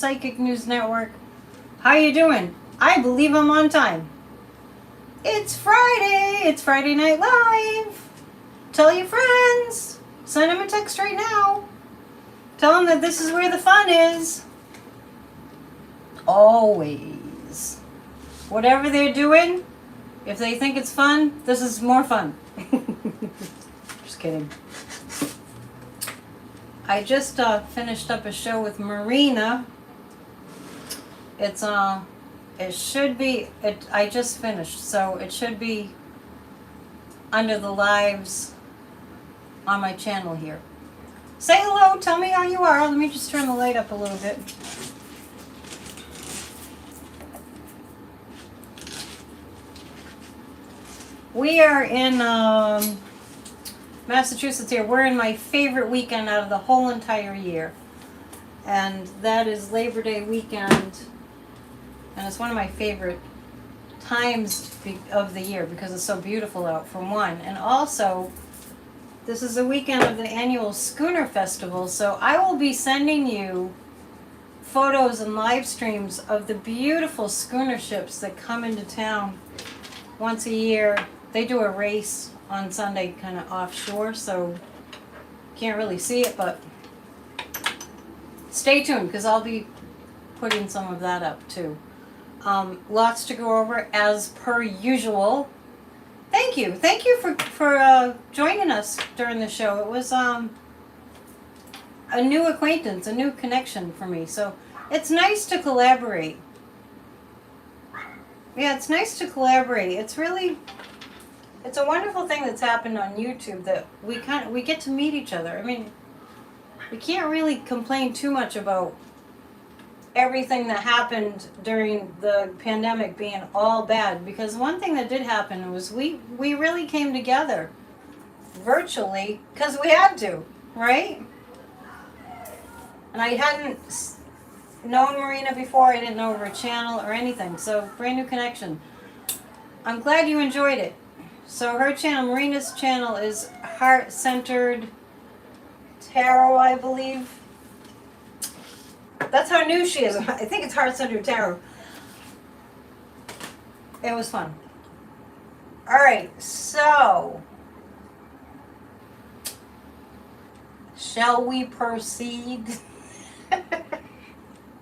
Psychic News Network. How you doing? I believe I'm on time. It's Friday. It's Friday Night Live. Tell your friends. Send them a text right now. Tell them that this is where the fun is. Always. Whatever they're doing, if they think it's fun, this is more fun. Just kidding. I just finished up a show with Marina. It should be, I just finished, so it should be under the lives on my channel here. Say hello, tell me how you are. Let me just turn the light up a little bit. We are in Massachusetts here. We're in my favorite weekend out of the whole entire year. And that is Labor Day weekend. And it's one of my favorite times of the year because it's so beautiful out, for one. And also, this is the weekend of the annual Schooner Festival. So I will be sending you photos and live streams of the beautiful schooner ships that come into town once a year. They do a race on Sunday kind of offshore, so can't really see it, but stay tuned because I'll be putting some of that up too. Lots to go over as per usual. Thank you for joining us during the show. It was a new acquaintance, a new connection for me, so it's nice to collaborate. Yeah, it's nice to collaborate. It's a wonderful thing that's happened on YouTube that we get to meet each other. I mean, we can't really complain too much about everything that happened during the pandemic being all bad, because one thing that did happen was we really came together virtually because we had to, right? And I hadn't known Marina before. I didn't know her channel or anything, so brand new connection. I'm glad you enjoyed it. So her channel, Marina's channel, is Heart-Centered Tarot, I believe. That's how new she is. I think it's Heart-Centered Tarot. It was fun. Alright, so shall we proceed?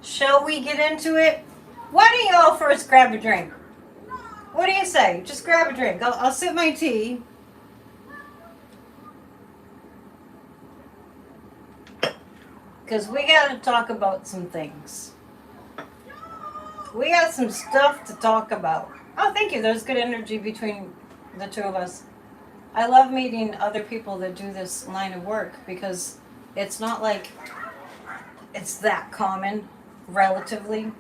Shall we get into it? Why don't you all first grab a drink? What do you say? Just grab a drink. I'll sip my tea. Because we got to talk about some things. We got some stuff to talk about. Oh, thank you. There's good energy between the two of us. I love meeting other people that do this line of work because it's not like it's that common, relatively.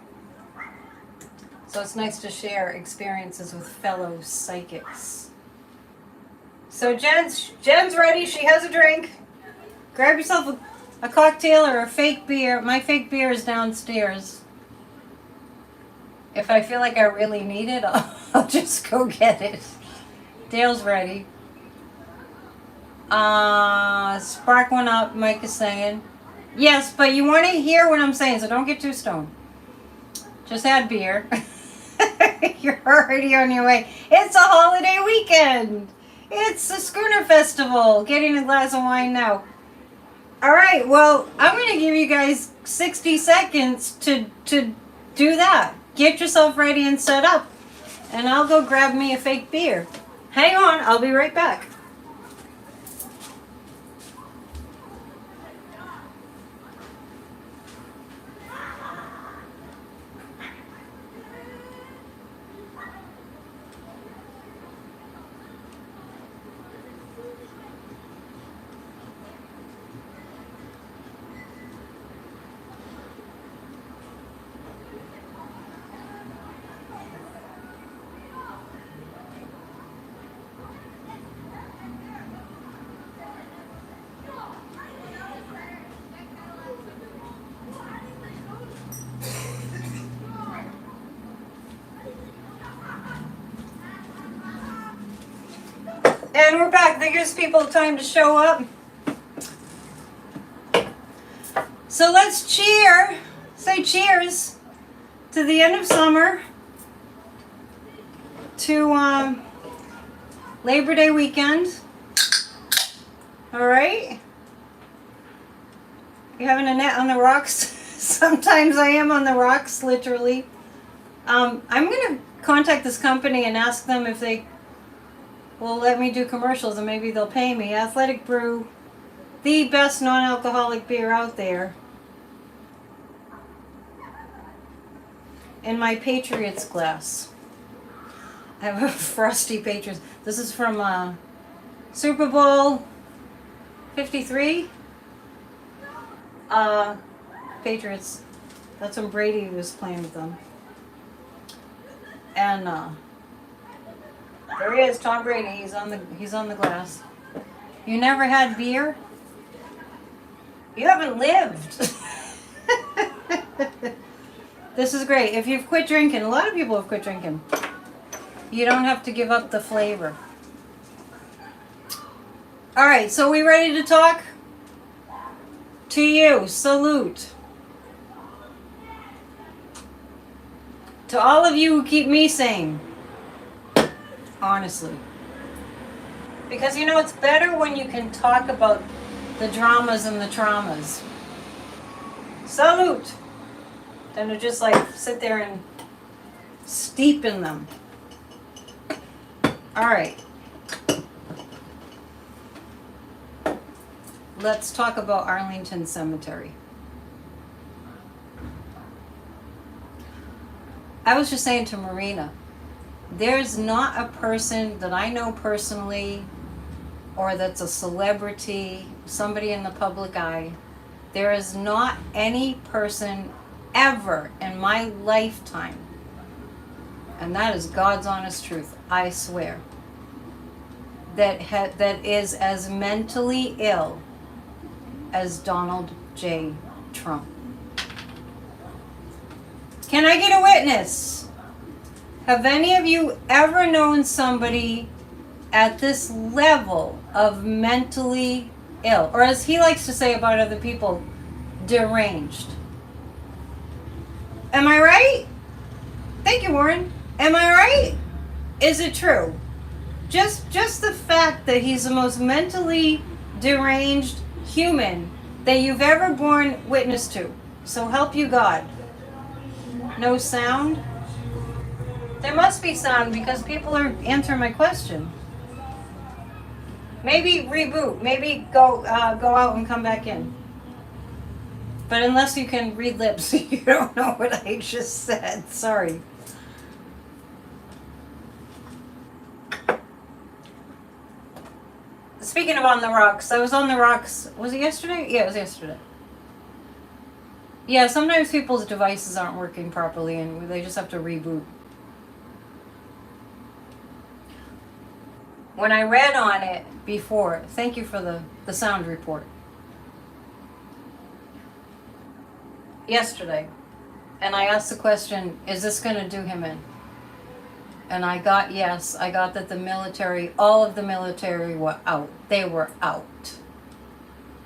So it's nice to share experiences with fellow psychics. So Jen's ready. She has a drink. Grab yourself a cocktail or a fake beer. My fake beer is downstairs. If I feel like I really need it, I'll just go get it. Dale's ready. Spark one up, Mike is saying. Yes, but you want to hear what I'm saying, so don't get too stoned. Just add beer. You're already on your way. It's a holiday weekend. It's the Schooner Festival. Getting a glass of wine now. All right, well, I'm going to give you guys 60 seconds to do that. Get yourself ready and set up. And I'll go grab me a fake beer. Hang on, I'll be right back. And we're back. That gives people time to show up. So let's cheer. say cheers to the end of summer, to Labor Day weekend. All right. You're having Annette on the rocks. Sometimes I am on the rocks, literally. I'm going to contact this company and ask them if they will let me do commercials, and maybe they'll pay me. Athletic Brew, the best non-alcoholic beer out there. In my Patriots glass. I have a frosty Patriots. This is from Super Bowl 53. Patriots. That's when Brady was playing with them. And there he is, Tom Brady. He's on the glass. You never had beer? You haven't lived. This is great. If you've quit drinking, a lot of people have quit drinking. You don't have to give up the flavor. All right, so we ready to talk? To you, salute. To all of you who keep me sane. Honestly. Because you know, it's better when you can talk about the dramas and the traumas. Salute. Than to just like sit there and steep in them. All right. Let's talk about Arlington Cemetery. I was just saying to Marina, there's not a person that I know personally or that's a celebrity, somebody in the public eye. There is not any person ever in my lifetime, and that is God's honest truth, I swear, that is as mentally ill as Donald J. Trump. Can I get a witness? Have any of you ever known somebody at this level of mentally ill, or as he likes to say about other people, deranged? Am I right? Thank you, Warren. Am I right? Is it true? Just the fact that he's the most mentally deranged human that you've ever borne witness to. So help you God. No sound? There must be sound because people are answering my question. Maybe reboot. Maybe go out and come back in. But unless you can read lips, you don't know what I just said. Sorry. Speaking of on the rocks, I was on the rocks. Was it yesterday? Yeah, it was yesterday. Yeah, sometimes people's devices aren't working properly and they just have to reboot. When I read on it before, thank you for the sound report. Yesterday, and I asked the question, is this going to do him in? And I got yes. I got that the military, all of the military were out. They were out.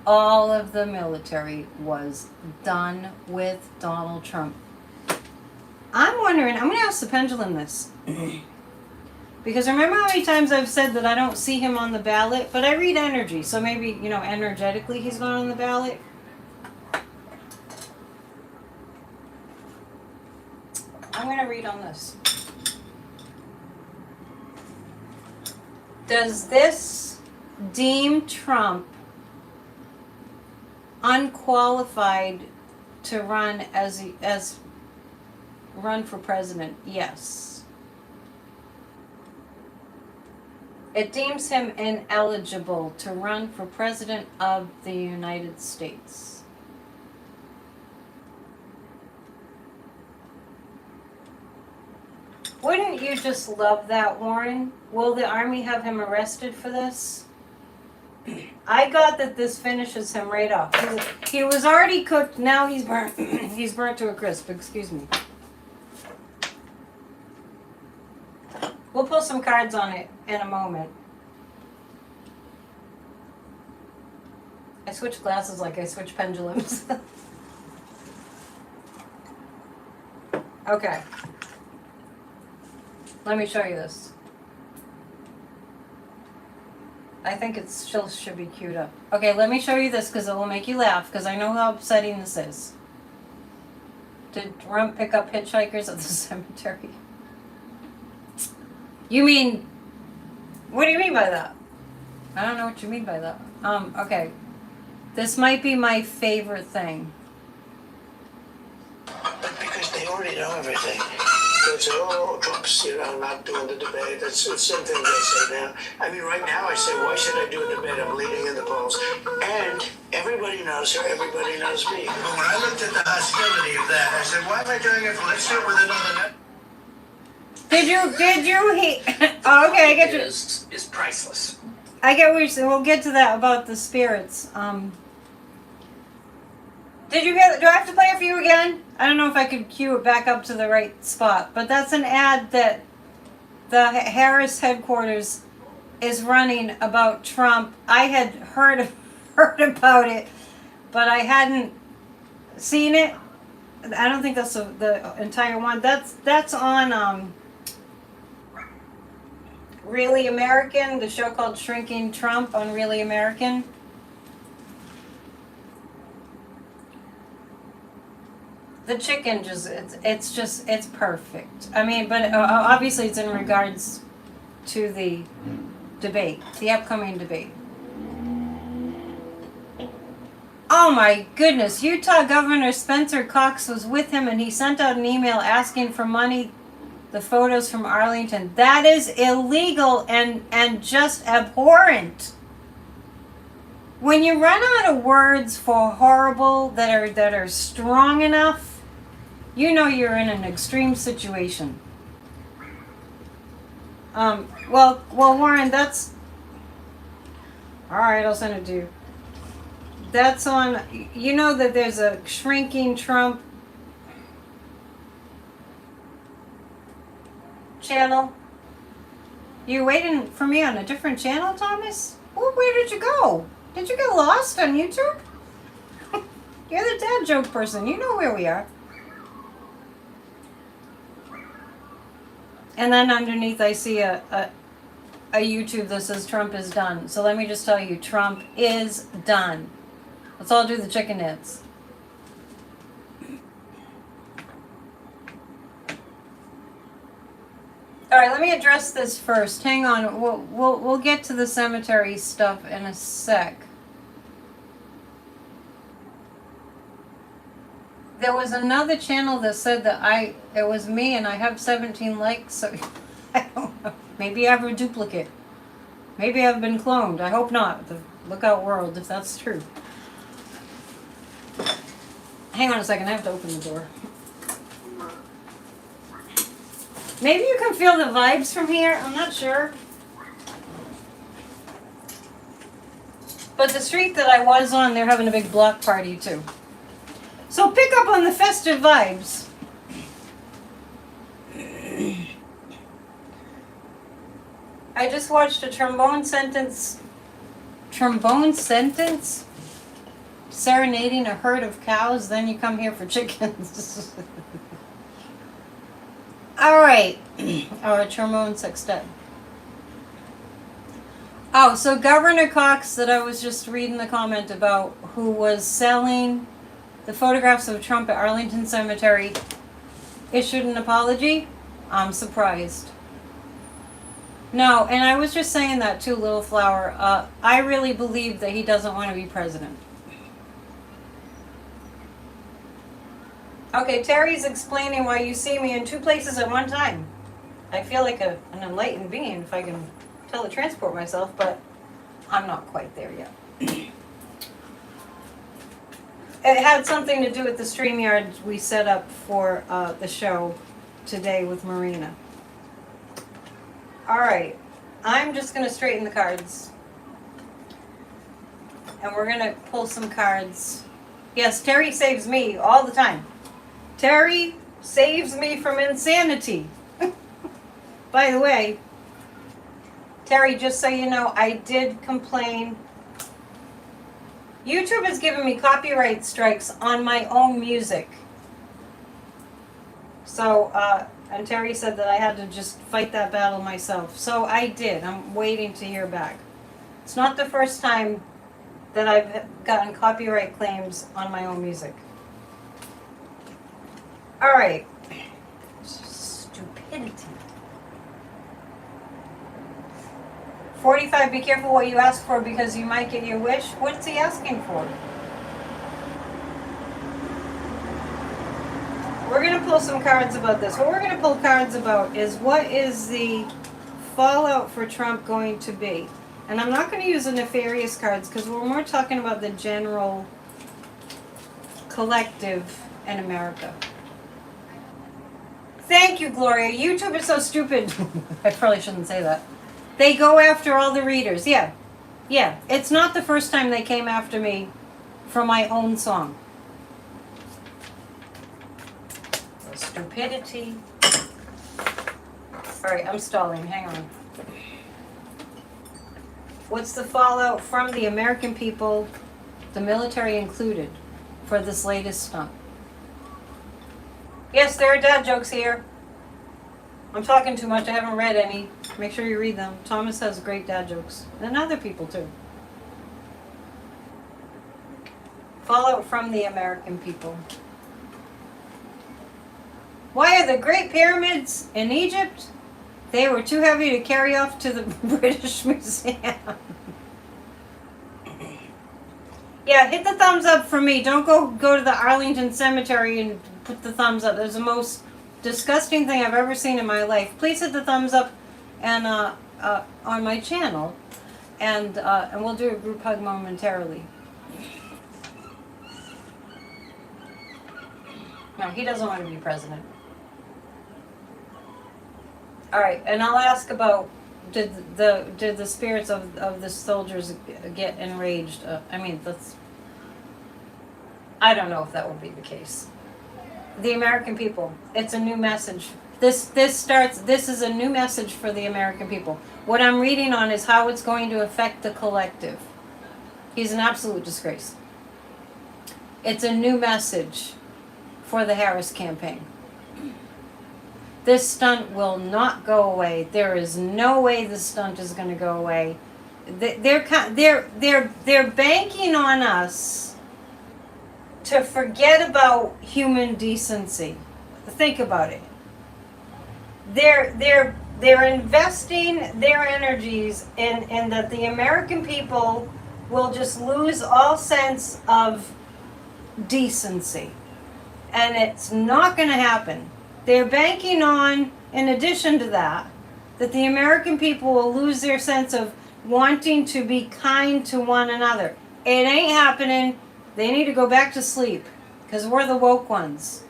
All of the military was done with Donald Trump. I'm wondering, I'm going to ask the pendulum this. Because remember how many times I've said that I don't see him on the ballot, but I read energy. So maybe, energetically he's going on the ballot. I'm going to read on this. Does this deem Trump unqualified to run as run for president? Yes. It deems him ineligible to run for president of the United States. Wouldn't you just love that, Warren? Will the Army have him arrested for this? I got that this finishes him right off. He was already cooked, now he's burnt. He's burnt to a crisp, excuse me. We'll pull some cards on it in a moment. I switch glasses like I switch pendulums. Okay. Let me show you this. I think it still should be queued up. Okay, let me show you this because it will make you laugh because I know how upsetting this is. Did Trump pick up hitchhikers at the cemetery? You mean, what do you mean by that? I don't know what you mean by that. Okay. This might be my favorite thing. But because they already know everything. They say, oh, Trump's, not doing the debate. That's the same thing they say now. I mean, right now I say, why should I do a debate? I'm leading in the polls. And everybody knows her, everybody knows me. But when I looked at the hostility of that, I said, why am I doing it? Let's do it with another net. Did you oh, okay, I get you. Is priceless. I get what you're saying. We'll get to that about the spirits. Did you get? Do I have to play it for you again? I don't know if I could cue it back up to the right spot, but that's an ad that the Harris headquarters is running about Trump. I had heard about it, but I hadn't seen it. I don't think that's the entire one. That's on Really American, the show called Shrinking Trump on Really American. The chicken it's perfect. I mean, but obviously it's in regards to the debate, the upcoming debate. Oh my goodness, Utah Governor Spencer Cox was with him and he sent out an email asking for money, the photos from Arlington. That is illegal and just abhorrent. When you run out of words for horrible that are strong enough, you know you're in an extreme situation. Well, Warren, that's all right. I'll send it to you. That's on. You know that there's a Shrinking Trump channel. You waiting for me on a different channel, Thomas? Well, where did you go? Did you get lost on YouTube? You're the dad joke person. You know where we are. And then underneath I see a YouTube that says Trump is done. So let me just tell you, Trump is done. Let's all do the chicken hits. All right, let me address this first. Hang on. We'll get to the cemetery stuff in a sec. There was another channel that said that it was me and I have 17 likes, so I don't know. Maybe I have a duplicate. Maybe I've been cloned. I hope not. The Lookout World, if that's true. Hang on a second, I have to open the door. Maybe you can feel the vibes from here. I'm not sure. But the street that I was on, they're having a big block party too. So pick up on the festive vibes. I just watched a trombone sentence serenading a herd of cows, then you come here for chickens. All right. Our trombone sextet. Oh, so Governor Cox that I was just reading the comment about, who was selling the photographs of Trump at Arlington Cemetery, issued an apology. I'm surprised. No, and I was just saying that too, Little Flower. I really believe that he doesn't want to be president. Okay, Terry's explaining why you see me in two places at one time. I feel like an enlightened being if I can teletransport myself, but I'm not quite there yet. It had something to do with the StreamYard we set up for the show today with Marina. All right, I'm just going to straighten the cards. And we're going to pull some cards. Yes, Terry saves me all the time. Terry saves me from insanity. By the way, Terry, just so you know, I did complain. YouTube has given me copyright strikes on my own music. So, and Terry said that I had to just fight that battle myself. So I did. I'm waiting to hear back. It's not the first time that I've gotten copyright claims on my own music. All right. Stupidity. 45, be careful what you ask for because you might get your wish. What's he asking for? We're going to pull some cards about this. What we're going to pull cards about is what is the fallout for Trump going to be? And I'm not going to use the nefarious cards because we're more talking about the general collective in America. Thank you, Gloria. YouTube is so stupid. I probably shouldn't say that. They go after all the readers. Yeah. Yeah. It's not the first time they came after me for my own song. Stupidity. Alright, I'm stalling. Hang on. What's the fallout from the American people, the military included, for this latest stunt? Yes, there are dad jokes here. I'm talking too much. I haven't read any. Make sure you read them. Thomas has great dad jokes. And other people too. Fallout from the American people. Why are the Great Pyramids in Egypt? They were too heavy to carry off to the British Museum. Yeah, hit the thumbs up for me. Don't go to the Arlington Cemetery and put the thumbs up. There's the most disgusting thing I've ever seen in my life. Please hit the thumbs up and on my channel, and we'll do a group hug momentarily. No, he doesn't want to be president. All right, and I'll ask about did the spirits of the soldiers get enraged? I don't know if that will be the case. The American people. It's a new message. This is a new message for the American people. What I'm reading on is how it's going to affect the collective. He's an absolute disgrace. It's a new message for the Harris campaign. This stunt will not go away. There is no way this stunt is going to go away. They're banking on us to forget about human decency. Think about it. They're investing their energies in that the American people will just lose all sense of decency. And it's not going to happen. They're banking on, in addition to that the American people will lose their sense of wanting to be kind to one another. It ain't happening. They need to go back to sleep because we're the woke ones,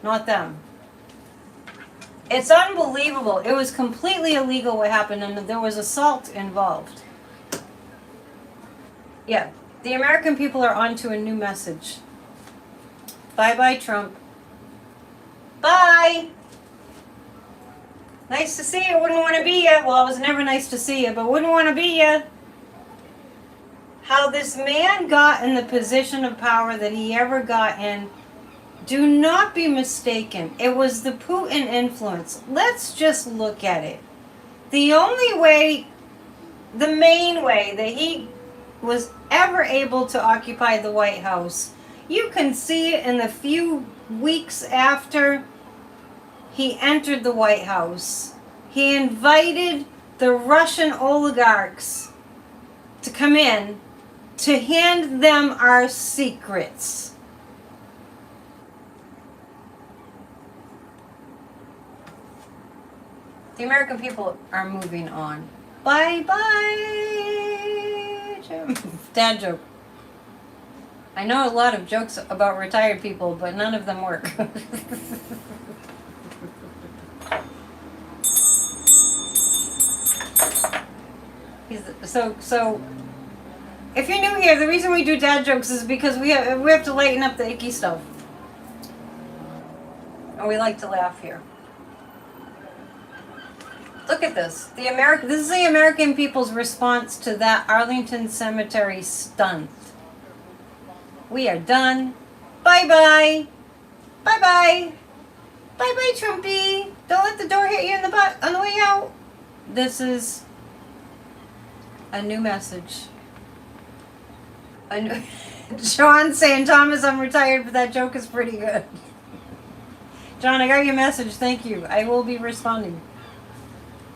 not them. It's unbelievable. It was completely illegal what happened, and there was assault involved. Yeah, the American people are onto a new message. Bye-bye, Trump. Bye! Nice to see you. Wouldn't want to be you. Well, it was never nice to see you, but wouldn't want to be you. How this man got in the position of power that he ever got in, do not be mistaken. It was the Putin influence. Let's just look at it. The only way, the main way that he was ever able to occupy the White House, you can see it in the few weeks after he entered the White House. He invited the Russian oligarchs to come in to hand them our secrets. The American people are moving on. Bye-bye, Jim. Dad joke. I know a lot of jokes about retired people, but none of them work. So, if you're new here, the reason we do dad jokes is because we have to lighten up the icky stuff. And we like to laugh here. Look at this. This is the American people's response to that Arlington Cemetery stunt. We are done. Bye-bye. Bye-bye. Bye-bye. Hi, Trumpy. Don't let the door hit you in the butt on the way out. This is a new message. John saying, Thomas, I'm retired, but that joke is pretty good. John, I got your message. Thank you. I will be responding.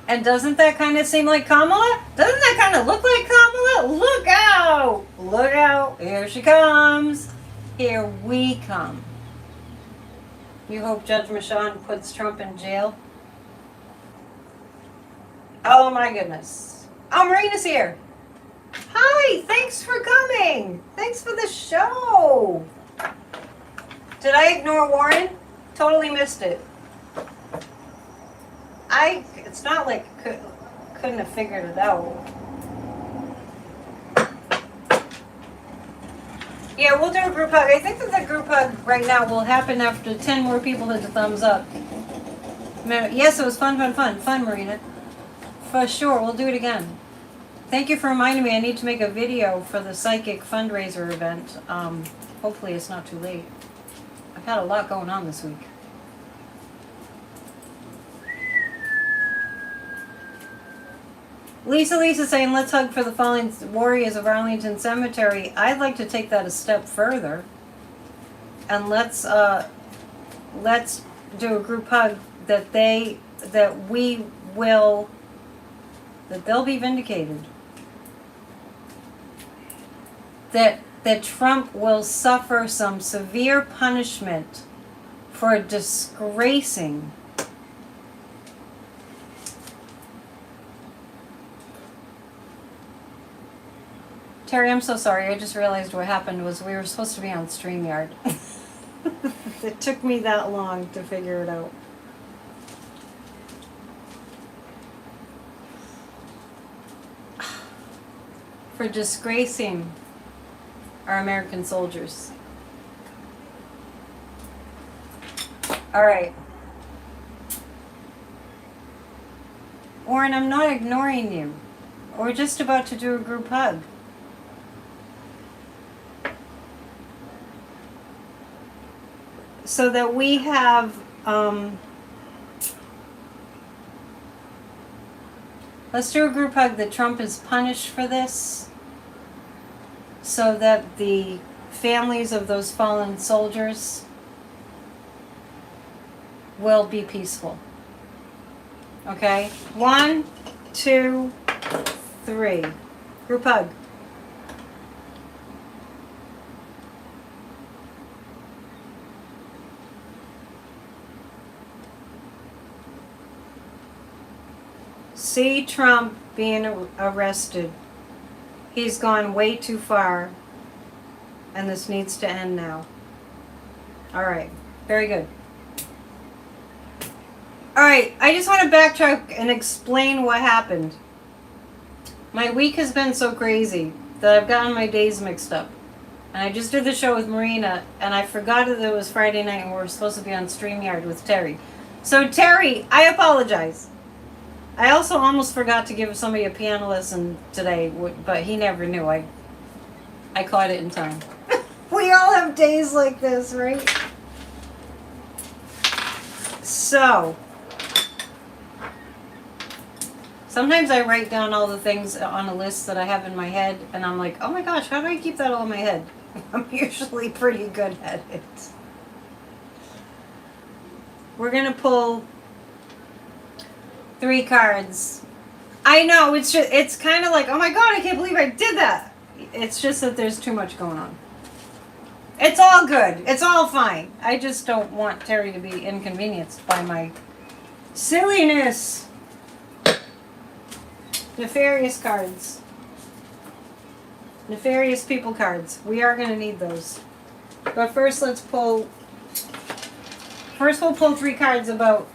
And doesn't that kind of seem like Kamala? Doesn't that kind of look like Kamala? Look out! Look out. Here she comes. Here we come. You hope Judge Michon puts Trump in jail? Oh my goodness. Oh, Marina's here. Hi, thanks for coming. Thanks for the show. Did I ignore Warren? Totally missed it. It's not like couldn't have figured it out. Yeah, we'll do a group hug. I think that the group hug right now will happen after 10 more people hit the thumbs up. Yes, it was fun, Marina. For sure, we'll do it again. Thank you for reminding me. I need to make a video for the psychic fundraiser event. Hopefully it's not too late. I've had a lot going on this week. Lisa saying, let's hug for the fallen warriors of Arlington Cemetery. I'd like to take that a step further. And let's do a group hug that they'll be vindicated. That Trump will suffer some severe punishment for disgracing Terry, I'm so sorry. I just realized what happened was we were supposed to be on StreamYard. It took me that long to figure it out. For disgracing our American soldiers. All right. Warren, I'm not ignoring you. We're just about to do a group hug. So that we have, let's do a group hug that Trump is punished for this, so that the families of those fallen soldiers will be peaceful. Okay? 1, 2, 3. Group hug. See Trump being arrested. He's gone way too far, and this needs to end now. All right, very good. All right, I just want to backtrack and explain what happened. My week has been so crazy that I've gotten my days mixed up. And I just did the show with Marina, and I forgot that it was Friday night and we were supposed to be on StreamYard with Terry. So Terry, I apologize. I also almost forgot to give somebody a piano lesson today, but he never knew. I caught it in time. We all have days like this, right? So, sometimes I write down all the things on a list that I have in my head, and I'm like, oh my gosh, how do I keep that all in my head? I'm usually pretty good at it. We're going to pull 3 cards. I know, it's kind of like, oh my god, I can't believe I did that. It's just that there's too much going on. It's all good. It's all fine. I just don't want Terry to be inconvenienced by my silliness. Nefarious cards. Nefarious people cards. We are going to need those. But first, let's pull... First, we'll pull 3 cards about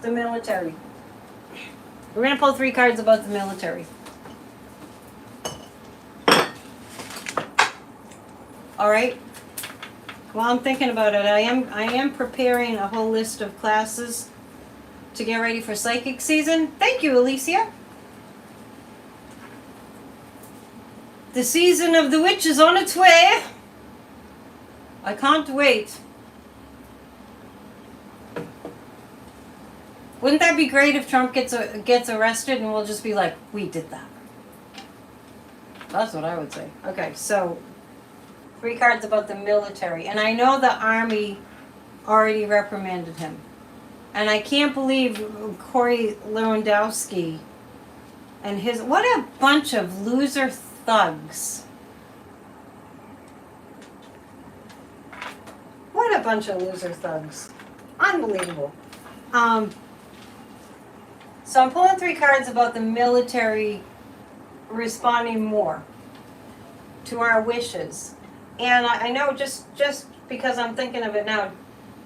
the military. We're going to pull 3 cards about the military. All right. While I'm thinking about it, I am preparing a whole list of classes to get ready for psychic season. Thank you, Alicia. The season of the witch is on its way. I can't wait. Wouldn't that be great if Trump gets arrested and we'll just be like, we did that? That's what I would say. Okay, so 3 cards about the military. And I know the Army already reprimanded him. And I can't believe Corey Lewandowski and his... What a bunch of loser thugs. What a bunch of loser thugs. Unbelievable. So I'm pulling 3 cards about the military responding more to our wishes. And I know just because I'm thinking of it now,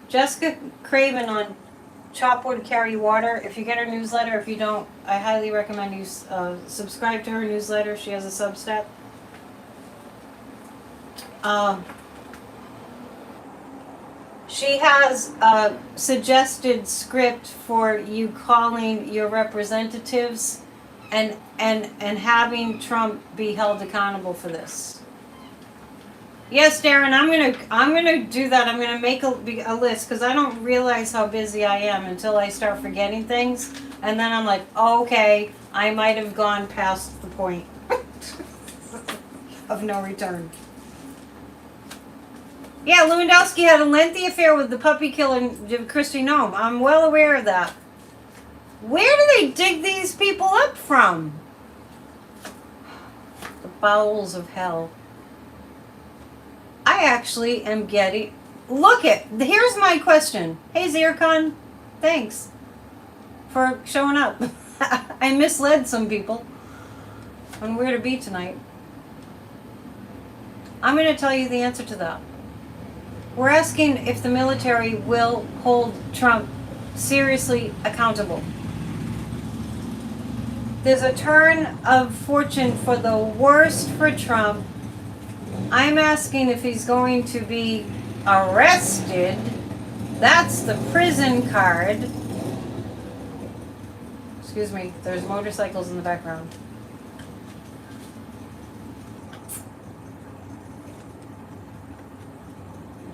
Jessica Craven on Chopwood Carry Water. If you get her newsletter, if you don't, I highly recommend you subscribe to her newsletter. She has a Substack. She has a suggested script for you calling your representatives and having Trump be held accountable for this. Yes, Darren, I'm gonna do that. I'm gonna make a list because I don't realize how busy I am until I start forgetting things, and then I'm like, oh, okay, I might have gone past the point of no return. Yeah, Lewandowski had a lengthy affair with the puppy killer Kristi Noem. I'm well aware of that. Where do they dig these people up from? The bowels of hell. I actually am getting... Here's my question. Hey, Zircon. Thanks for showing up. I misled some people on where to be tonight. I'm going to tell you the answer to that. We're asking if the military will hold Trump seriously accountable. There's a turn of fortune for the worst for Trump. I'm asking if he's going to be arrested. That's the prison card. Excuse me, there's motorcycles in the background.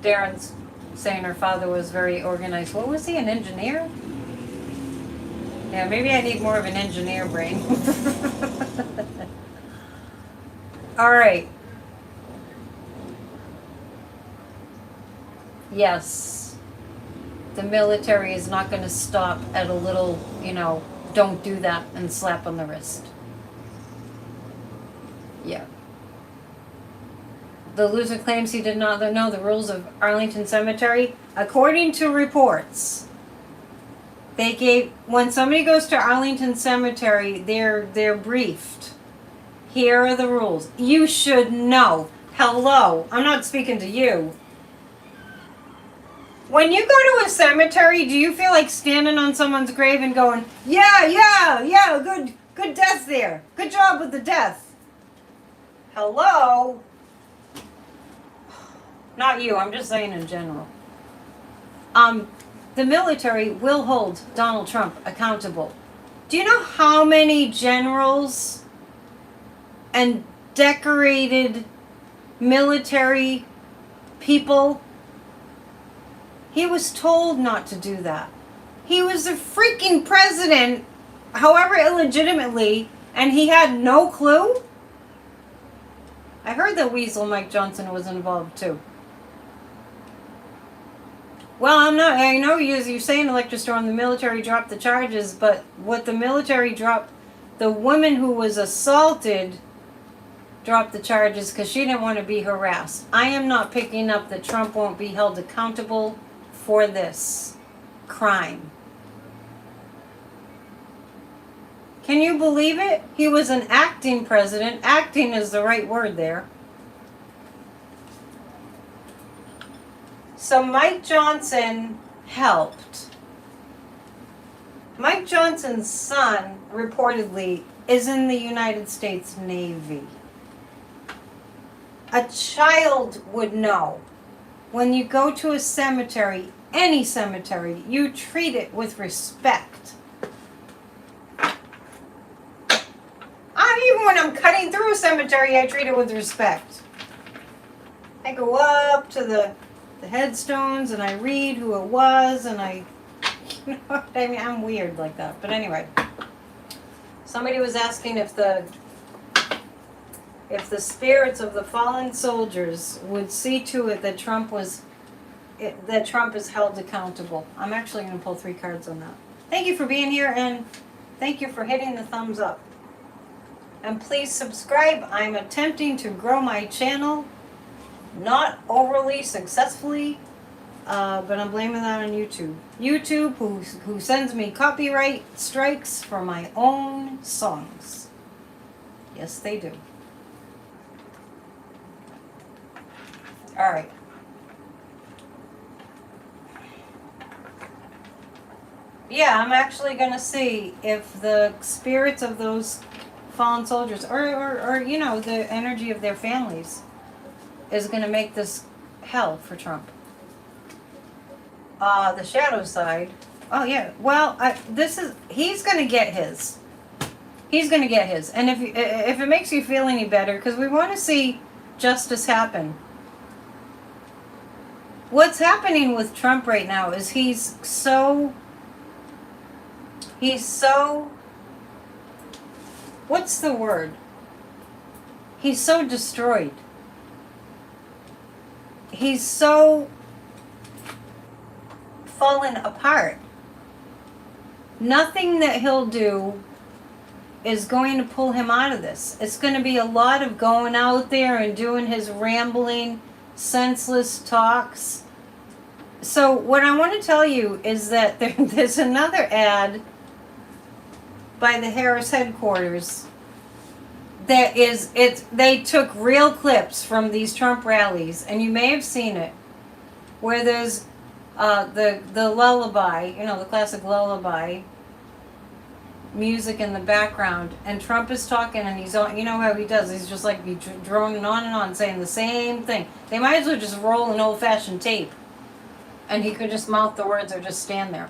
Darren's saying her father was very organized. What was he, an engineer? Yeah, maybe I need more of an engineer brain. All right. Yes. The military is not going to stop at a little, don't do that and slap on the wrist. Yeah. The loser claims he did not know the rules of Arlington Cemetery. According to reports, when somebody goes to Arlington Cemetery, they're briefed. Here are the rules. You should know. Hello, I'm not speaking to you. When you go to a cemetery, do you feel like standing on someone's grave and going, yeah, good death there. Good job with the death. Hello? Not you, I'm just saying in general. The military will hold Donald Trump accountable. Do you know how many generals and decorated military people? He was told not to do that. He was the freaking president, however illegitimately, and he had no clue? I heard that Weasel Mike Johnson was involved too. Well, I know you're saying, Electrostorm, the military dropped the charges, but what the military dropped, the woman who was assaulted dropped the charges because she didn't want to be harassed. I am not picking up that Trump won't be held accountable for this crime. Can you believe it? He was an acting president. Acting is the right word there. So Mike Johnson helped. Mike Johnson's son, reportedly, is in the United States Navy. A child would know. When you go to a cemetery, any cemetery, you treat it with respect. Even when I'm cutting through a cemetery, I treat it with respect. I go up to the headstones and I read who it was and I You know what I mean? I'm weird like that. But anyway, somebody was asking if the spirits of the fallen soldiers would see to it that Trump is held accountable. I'm actually going to pull 3 cards on that. Thank you for being here, and thank you for hitting the thumbs up. And please subscribe. I'm attempting to grow my channel, not overly successfully, but I'm blaming that on YouTube. YouTube, who sends me copyright strikes for my own songs. Yes, they do. All right. Yeah, I'm actually going to see if the spirits of those fallen soldiers, or you know, the energy of their families is going to make this hell for Trump. The shadow side. Oh, yeah. Well, he's going to get his. He's going to get his. And if it makes you feel any better, because we want to see justice happen. What's happening with Trump right now is he's so, what's the word? He's so destroyed. He's so fallen apart. Nothing that he'll do is going to pull him out of this. It's going to be a lot of going out there and doing his rambling, senseless talks. So what I want to tell you is that there's another ad by the Harris headquarters that they took real clips from these Trump rallies, and you may have seen it, where there's the lullaby, you know, the classic lullaby music in the background, and Trump is talking, and he's on, you know how he does, he's just like droning on and on saying the same thing. They might as well just roll an old-fashioned tape, and he could just mouth the words or just stand there.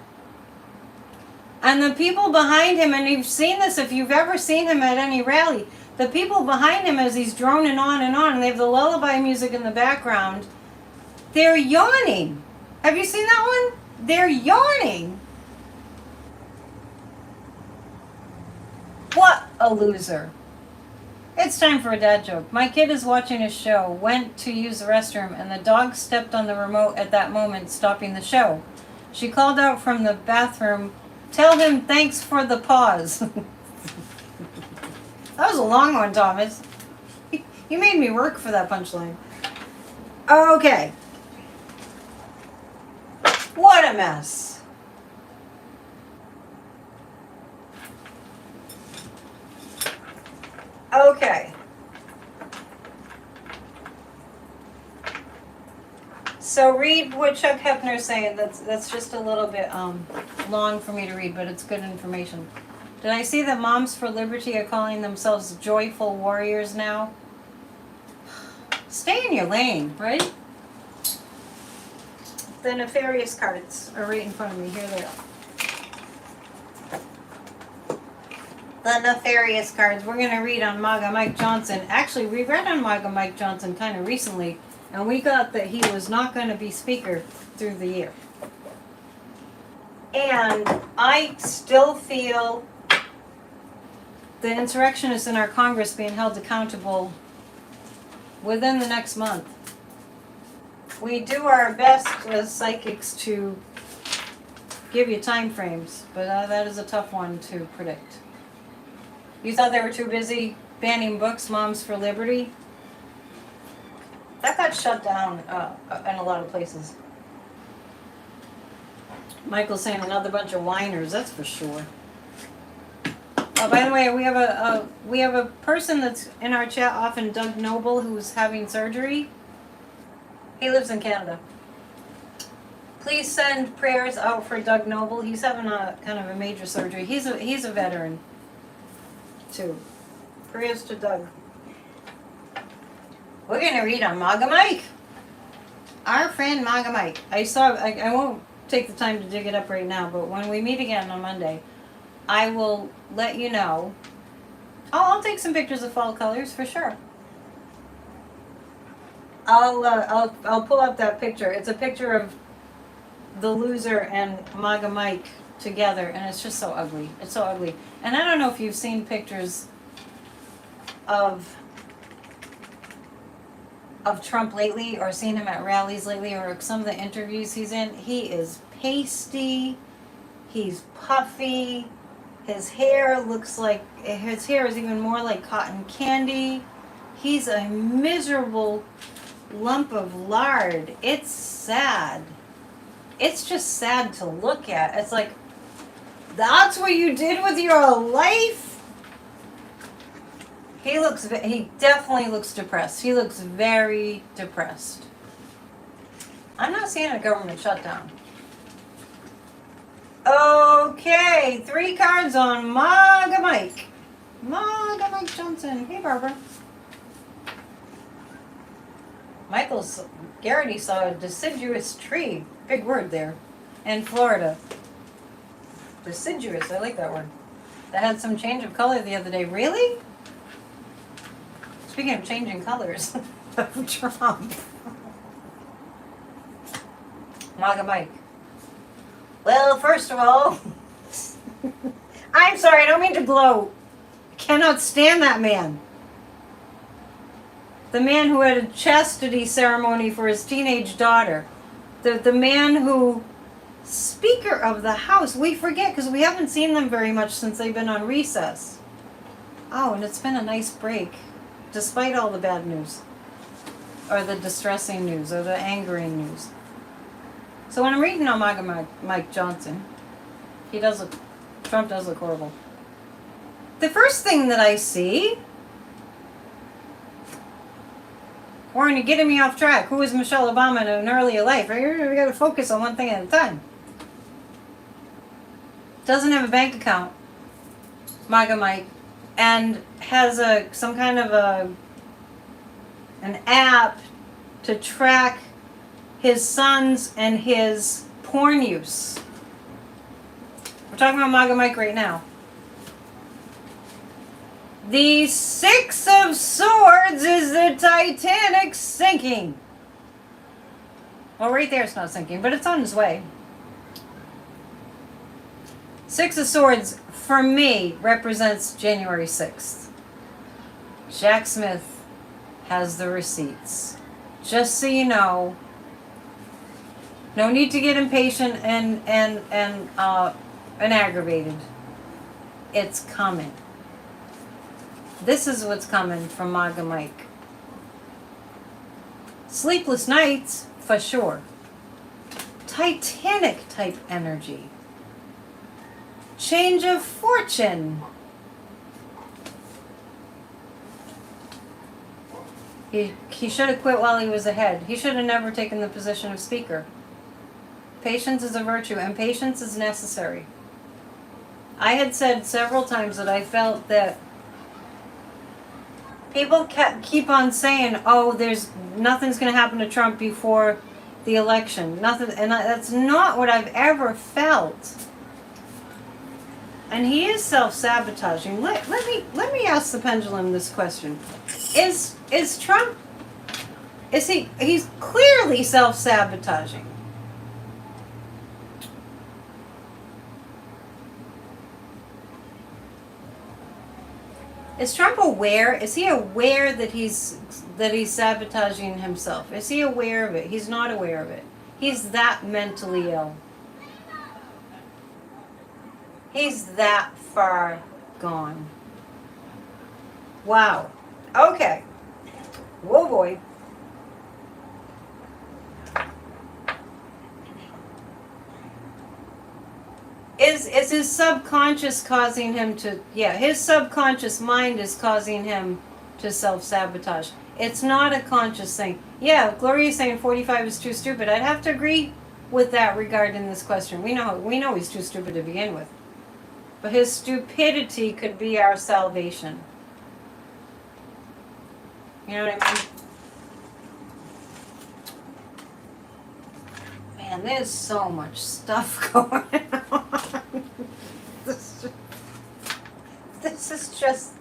And the people behind him, and you've seen this if you've ever seen him at any rally, the people behind him as he's droning on, and they have the lullaby music in the background, they're yawning. Have you seen that one? They're yawning. What a loser. It's time for a dad joke. My kid is watching a show, went to use the restroom, and the dog stepped on the remote at that moment, stopping the show. She called out from the bathroom, "Tell him thanks for the pause." That was a long one, Thomas. You made me work for that punchline. Okay. What a mess. Okay. So read what Chuck Hefner's saying. That's just a little bit long for me to read, but it's good information. Did I see that Moms for Liberty are calling themselves joyful warriors now? Stay in your lane, right? The nefarious cards are right in front of me. Here they are. The nefarious cards. We're going to read on MAGA Mike Johnson. Actually, we read on MAGA Mike Johnson kind of recently, and we got that he was not going to be speaker through the year. And I still feel the insurrectionists in our Congress being held accountable within the next month. We do our best as psychics to give you time frames, but that is a tough one to predict. You thought they were too busy banning books, Moms for Liberty? That got shut down in a lot of places. Michael's saying another bunch of whiners, that's for sure. By the way, we have a person that's in our chat often, Doug Noble, who's having surgery. He lives in Canada. Please send prayers out for Doug Noble. He's having a kind of a major surgery. He's a veteran too. Prayers to Doug. We're gonna read on MAGA Mike. Our friend MAGA Mike. I won't take the time to dig it up right now, but when we meet again on Monday, I will let you know. I'll take some pictures of fall colors for sure. I'll pull up that picture. It's a picture of the loser and MAGA Mike together, and it's just so ugly. It's so ugly. And I don't know if you've seen pictures of Trump lately, or seen him at rallies lately, or some of the interviews he's in. He is pasty. He's puffy. His hair is even more like cotton candy. He's a miserable lump of lard. It's sad. It's just sad to look at. It's like, that's what you did with your life? He definitely looks depressed. He looks very depressed. I'm not seeing a government shutdown. Okay, 3 cards on MAGA Mike. MAGA Mike Johnson. Hey, Barbara. Garrity saw a deciduous tree. Big word there. In Florida. Deciduous, I like that word. That had some change of color the other day. Really? Speaking of changing colors, Trump. MAGA Mike. Well, first of all, I'm sorry, I don't mean to gloat. I cannot stand that man. The man who had a chastity ceremony for his teenage daughter. The man who, Speaker of the House, we forget because we haven't seen them very much since they've been on recess. Oh, and it's been a nice break. Despite all the bad news, or the distressing news, or the angering news. So when I'm reading on MAGA Mike Johnson, Trump does look horrible. The first thing that I see, Warren, you're getting me off track. Who was Michelle Obama in an earlier life? We got to focus on one thing at a time. Doesn't have a bank account, MAGA Mike. And has some kind of an app to track his sons and his porn use. We're talking about MAGA Mike right now. The 6 of Swords is the Titanic sinking. Well, right there it's not sinking, but it's on its way. 6 of Swords, for me, represents January 6th. Jack Smith has the receipts. Just so you know, no need to get impatient and aggravated. It's coming. This is what's coming from MAGA Mike. Sleepless nights, for sure. Titanic type energy. Change of fortune. He should have quit while he was ahead. He should have never taken the position of speaker. Patience is a virtue, and patience is necessary. I had said several times that I felt that people keep on saying, "Oh, nothing's going to happen to Trump before the election." Nothing, and that's not what I've ever felt. And he is self-sabotaging. Let me ask the pendulum this question: Is Trump? He's clearly self-sabotaging. Is Trump aware? Is he aware that he's sabotaging himself? Is he aware of it? He's not aware of it. He's that mentally ill. He's that far gone. Wow. Okay. Whoa, boy. Is his subconscious causing him to, his subconscious mind is causing him to self-sabotage. It's not a conscious thing. Yeah, Gloria's saying 45 is too stupid. I'd have to agree with that regarding this question. We know he's too stupid to begin with. But his stupidity could be our salvation. You know what I mean? Man, there's so much stuff going on. This is just...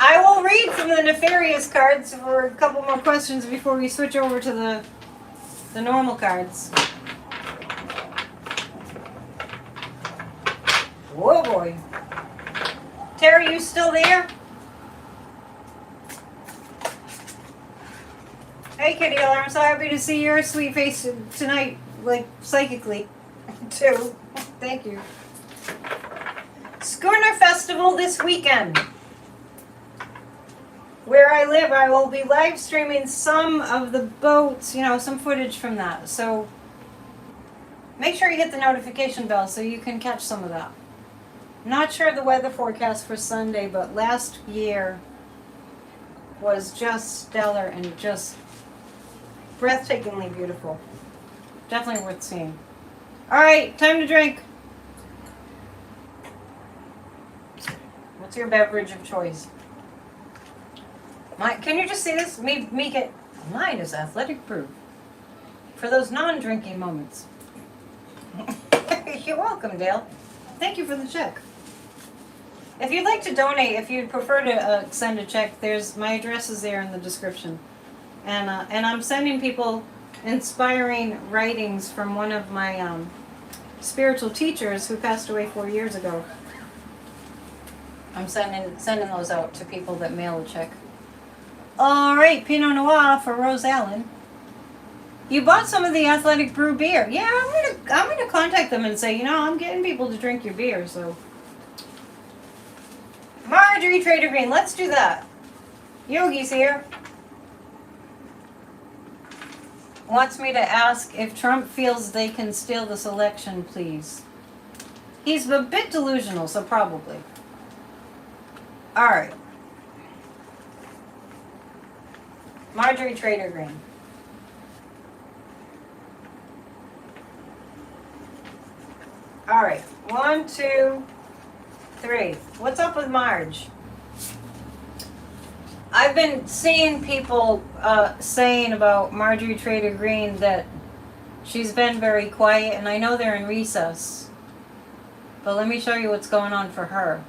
I will read from the nefarious cards for a couple more questions before we switch over to the normal cards. Whoa, boy. Terry, you still there? Hey, Kitty, I'm so happy to see your sweet face tonight, like, psychically, too. Thank you. Schooner Festival this weekend. Where I live, I will be live streaming some of the boats, you know, some footage from that. So make sure you hit the notification bell so you can catch some of that. Not sure of the weather forecast for Sunday, but last year was just stellar and just breathtakingly beautiful. Definitely worth seeing. All right, time to drink. What's your beverage of choice? Can you just see this? Me get mine is athletic brew for those non-drinking moments. You're welcome, Dale. Thank you for the check. If you'd like to donate, if you'd prefer to send a check, my address is there in the description, and I'm sending people inspiring writings from one of my spiritual teachers who passed away 4 years ago. I'm sending those out to people that mail a check. All right, Pinot Noir for Rose Allen. You bought some of the Athletic Brew beer. Yeah, I'm gonna contact them and say, you know, I'm getting people to drink your beer. So, Marjorie Trader Green, let's do that. Yogi's here. Wants me to ask if Trump feels they can steal this election, please. He's a bit delusional, so probably. All right. Marjorie Trader Green. All right. 1, 2, 3. What's up with Marge? I've been seeing people saying about Marjorie Trader Green that she's been very quiet, and I know they're in recess. But let me show you what's going on for her.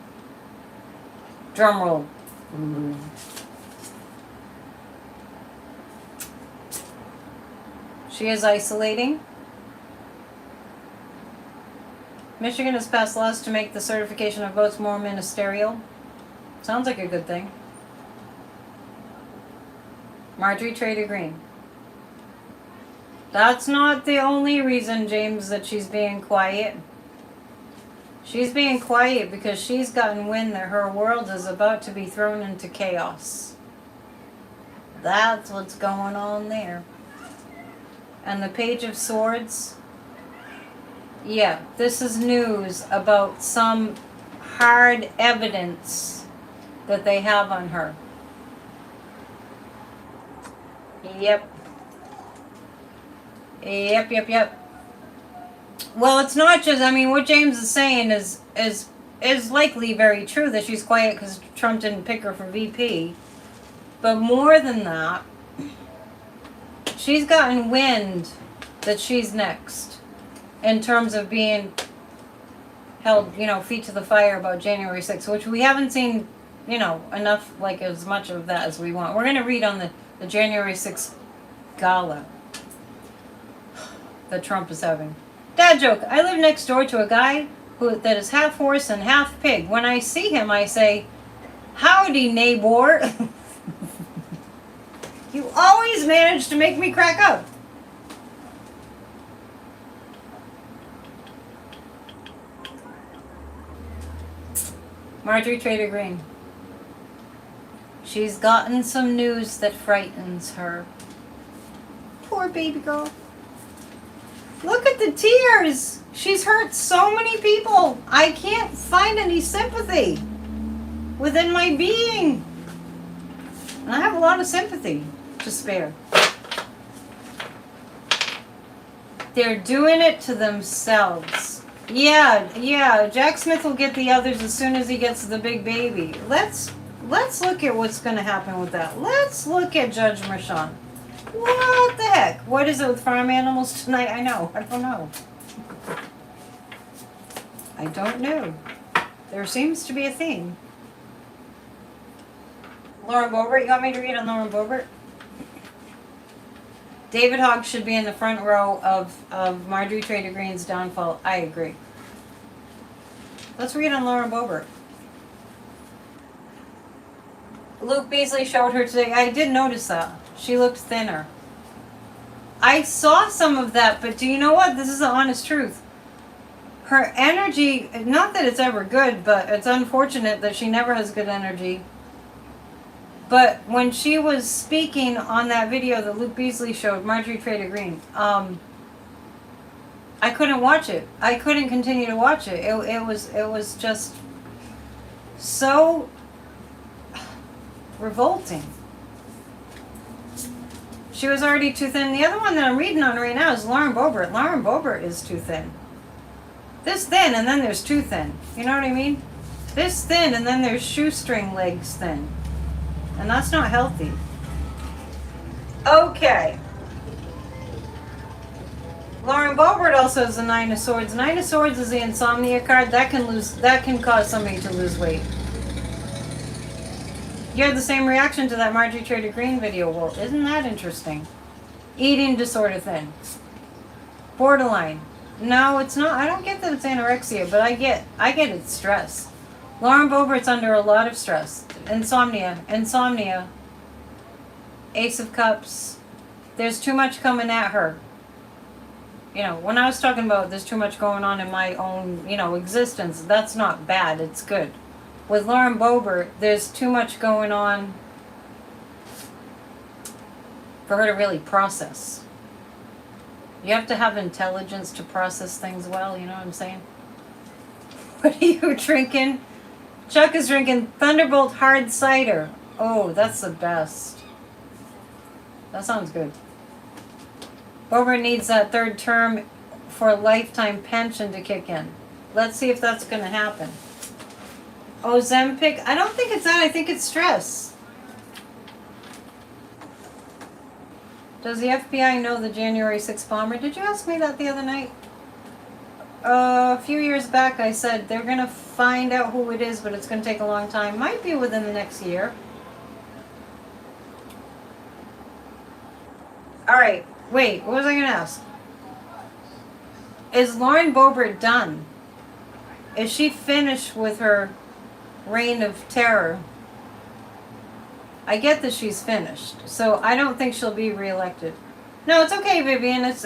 Drum roll. She is isolating. Michigan has passed laws to make the certification of votes more ministerial. Sounds like a good thing. Marjorie Trader Green. That's not the only reason, James, that she's being quiet. She's being quiet because she's gotten wind that her world is about to be thrown into chaos. That's what's going on there. And the Page of Swords. Yeah, this is news about some hard evidence that they have on her. Yep. Well, it's not just, I mean, what James is saying is likely very true, that she's quiet because Trump didn't pick her for VP. But more than that, she's gotten wind that she's next in terms of being held, you know, feet to the fire about January 6th, which we haven't seen, you know, enough, like as much of that as we want. We're going to read on the January 6th gala that Trump is having. Dad joke. I live next door to a guy that is half horse and half pig. When I see him, I say, "Howdy, neighbor." You always manage to make me crack up. Marjorie Trader Green. She's gotten some news that frightens her. Poor baby girl. Look at the tears. She's hurt so many people. I can't find any sympathy within my being. And I have a lot of sympathy to spare. They're doing it to themselves. Yeah, Jack Smith will get the others as soon as he gets the big baby. Let's look at what's going to happen with that. Let's look at Judge Merchan. What the heck? What is it with farm animals tonight? I don't know. I don't know. There seems to be a theme. Lauren Bobbert, you want me to read on Lauren Bobbert? David Hogg should be in the front row of Marjorie Trader Green's downfall. I agree. Let's read on Lauren Boebert. Luke Beasley showed her today. I did notice that. She looked thinner. I saw some of that, but do you know what? This is the honest truth. Her energy, not that it's ever good, but it's unfortunate that she never has good energy. But when she was speaking on that video that Luke Beasley showed, Marjorie Trader Green, I couldn't watch it. I couldn't continue to watch it. It was just so revolting. She was already too thin. The other one that I'm reading on right now is Lauren Boebert. Lauren Boebert is too thin. This thin, and then there's too thin. You know what I mean? This thin, and then there's shoestring legs thin. And that's not healthy. Okay. Lauren Boebert also has the Nine of Swords. Nine of Swords is the insomnia card. That can cause somebody to lose weight. You had the same reaction to that Marjorie Trader Green video. Well, isn't that interesting? Eating disorder thing. Borderline. No, it's not. I don't get that it's anorexia, but I get it's stress. Lauren Boebert's under a lot of stress. Insomnia. Ace of Cups. There's too much coming at her. You know, when I was talking about there's too much going on in my own, existence, that's not bad. It's good. With Lauren Boebert, there's too much going on for her to really process. You have to have intelligence to process things well, you know what I'm saying? What are you drinking? Chuck is drinking Thunderbolt hard cider. Oh, that's the best. That sounds good. Boebert needs that third term for a lifetime pension to kick in. Let's see if that's going to happen. Ozempic? I don't think it's that. I think it's stress. Does the FBI know the January 6th bomber? Did you ask me that the other night? A few years back I said they're going to find out who it is, but it's going to take a long time. Might be within the next year. Alright, wait, what was I going to ask? Is Lauren Boebert done? Is she finished with her reign of terror? I get that she's finished, so I don't think she'll be reelected. No, it's okay, Vivian. It's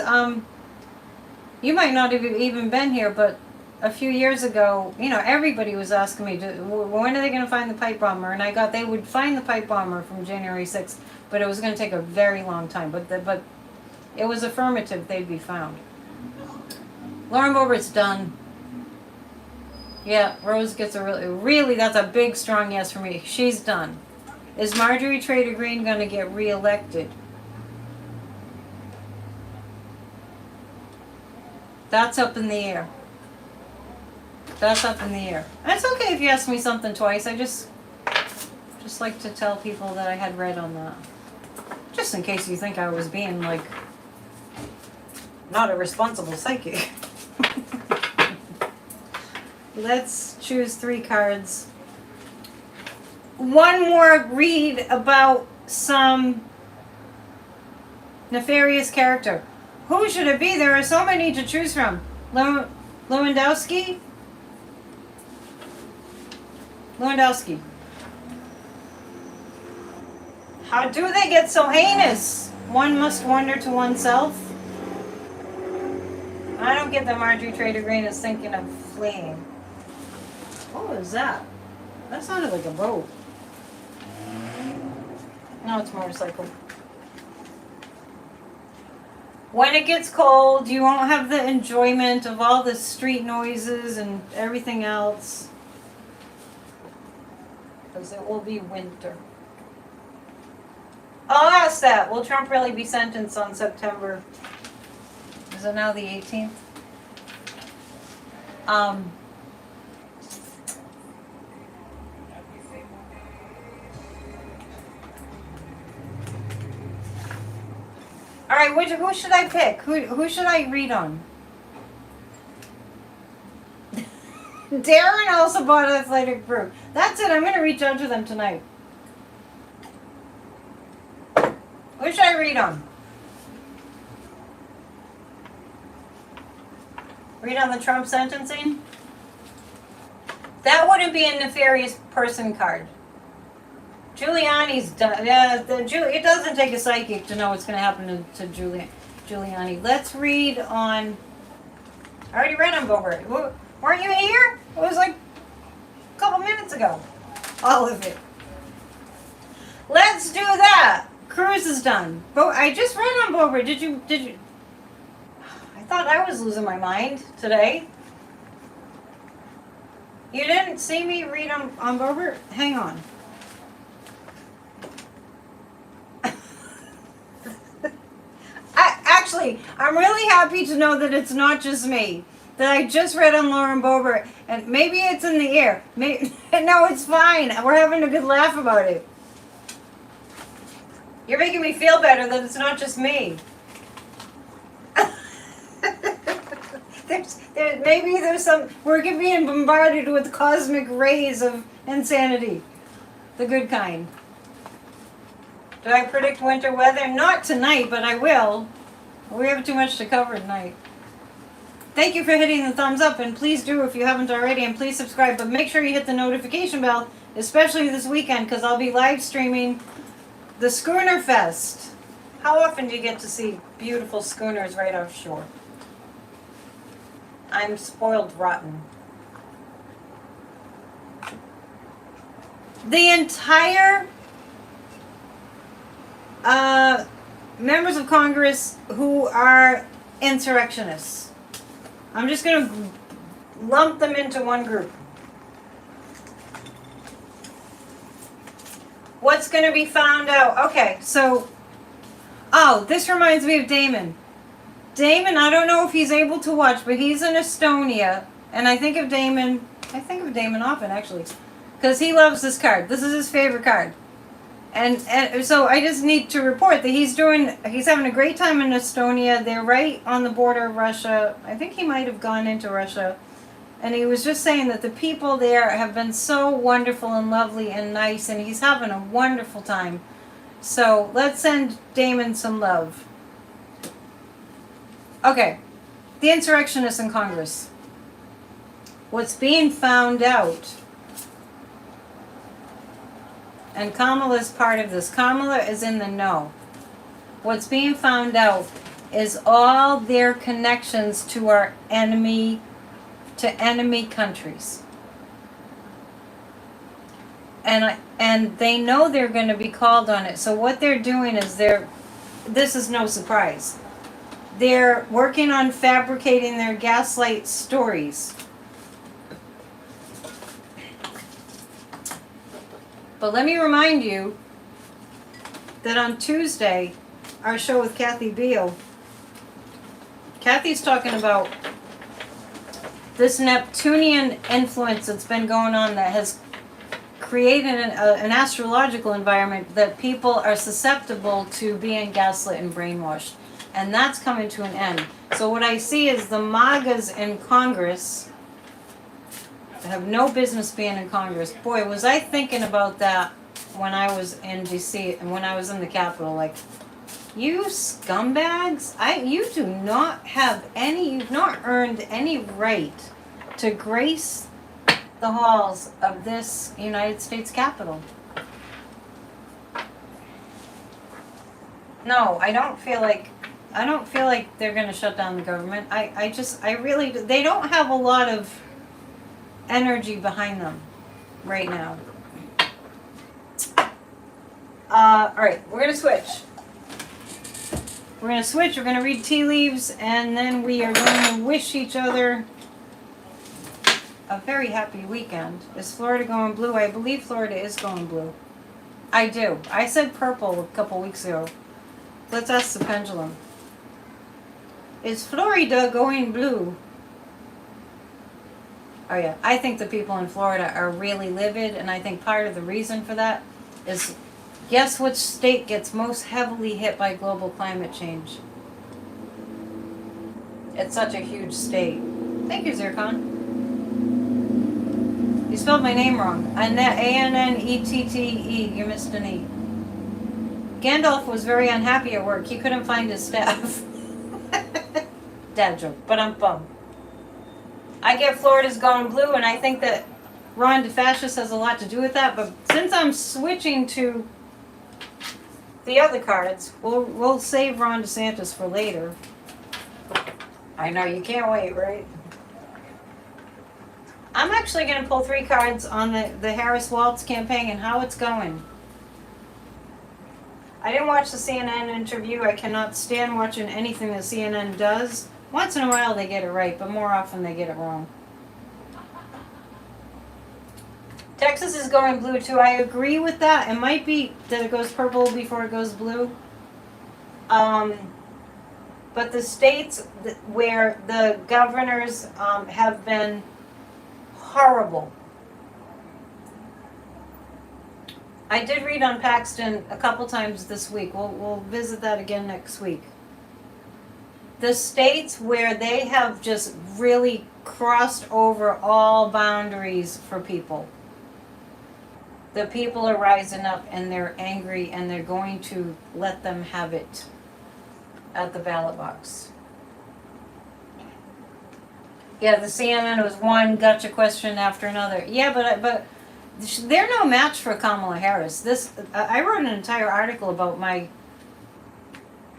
you might not have even been here, but a few years ago, everybody was asking me, when are they going to find the pipe bomber? And I got they would find the pipe bomber from January 6th, but it was going to take a very long time. But it was affirmative they'd be found. Lauren Boebert's done. Yeah, Rose gets a really, that's a big, strong yes for me. She's done. Is Marjorie Trader Green going to get reelected? That's up in the air. That's up in the air. And it's okay if you ask me something twice. I just like to tell people that I had read on that. Just in case you think I was being, not a responsible psychic. Let's choose 3 cards. One more read about some nefarious character. Who should it be? There are so many to choose from. Lewandowski? Lewandowski. How do they get so heinous? One must wonder to oneself. I don't get that Marjorie Trader Green is thinking of fleeing. What was that? That sounded like a boat. No, it's a motorcycle. When it gets cold, you won't have the enjoyment of all the street noises and everything else. Because it will be winter. I'll ask that. Will Trump really be sentenced on September? Is it now the 18th? Alright, who should I pick? Who should I read on? Darren also bought Athletic Brew. That's it, I'm going to reach out to them tonight. Who should I read on? Read on the Trump sentencing. That wouldn't be a nefarious person card. Giuliani's done. Yeah, it doesn't take a psychic to know what's going to happen to Giuliani. Let's read on. I already read on Bobbert. Weren't you here? It was like a couple minutes ago. All of it. Let's do that. Cruz is done. I just read on Bobbert. Did you? I thought I was losing my mind today. You didn't see me read on Bobbert? Hang on. I'm really happy to know that it's not just me. That I just read on Lauren Bobbert, and maybe it's in the air. No, it's fine. We're having a good laugh about it. You're making me feel better that it's not just me. There's some. We're being bombarded with cosmic rays of insanity, the good kind. Do I predict winter weather? Not tonight, but I will. We have too much to cover tonight. Thank you for hitting the thumbs up, and please do if you haven't already, and please subscribe. But make sure you hit the notification bell, especially this weekend, because I'll be live streaming the Schooner Fest. How often do you get to see beautiful schooners right offshore? I'm spoiled rotten. The entire members of Congress who are insurrectionists. I'm just going to lump them into one group. What's going to be found out? Okay, so, this reminds me of Damon. Damon, I don't know if he's able to watch, but he's in Estonia, and I think of Damon often, actually, because he loves this card. This is his favorite card. And so I just need to report that he's having a great time in Estonia. They're right on the border of Russia. I think he might have gone into Russia. And he was just saying that the people there have been so wonderful and lovely and nice, and he's having a wonderful time. So let's send Damon some love. Okay, the insurrectionists in Congress. What's being found out, and Kamala's part of this. Kamala is in the know. What's being found out is all their connections to our enemy countries. And they know they're going to be called on it. So what they're doing is this is no surprise. They're working on fabricating their gaslight stories. But let me remind you that on Tuesday, our show with Kathy Beal, Kathy's talking about this Neptunian influence that's been going on that has created an astrological environment that people are susceptible to being gaslit and brainwashed. And that's coming to an end. So what I see is the MAGAs in Congress have no business being in Congress. Boy, was I thinking about that when I was in D.C. and when I was in the Capitol. Like, you scumbags, you've not earned any right to grace the halls of this United States Capitol. No, I don't feel like they're going to shut down the government. They don't have a lot of energy behind them right now. Alright, we're going to switch. We're going to read tea leaves, and then we are going to wish each other a very happy weekend. Is Florida going blue? I believe Florida is going blue. I do. I said purple a couple weeks ago. Let's ask the pendulum. Is Florida going blue? Oh yeah, I think the people in Florida are really livid, and I think part of the reason for that is, guess which state gets most heavily hit by global climate change? It's such a huge state. Thank you, Zircon. You spelled my name wrong. Annette, A-N-N-E-T-T-E. You missed an E. Gandalf was very unhappy at work. He couldn't find his staff. Dad joke, but I'm bummed. I get Florida's going blue, and I think that Ron DeFascist has a lot to do with that. But since I'm switching to the other cards, we'll save Ron DeSantis for later. I know, you can't wait, right? I'm actually going to pull 3 cards on the Harris-Walz campaign and how it's going. I didn't watch the CNN interview. I cannot stand watching anything that CNN does. Once in a while they get it right, but more often they get it wrong. Texas is going blue too. I agree with that. It might be that it goes purple before it goes blue. But the states where the governors have been horrible. I did read on Paxton a couple times this week. We'll visit that again next week. The states where they have just really crossed over all boundaries for people. The people are rising up and they're angry and they're going to let them have it at the ballot box. Yeah, the CNN was one gotcha question after another. Yeah, but they're no match for Kamala Harris. I wrote an entire article about my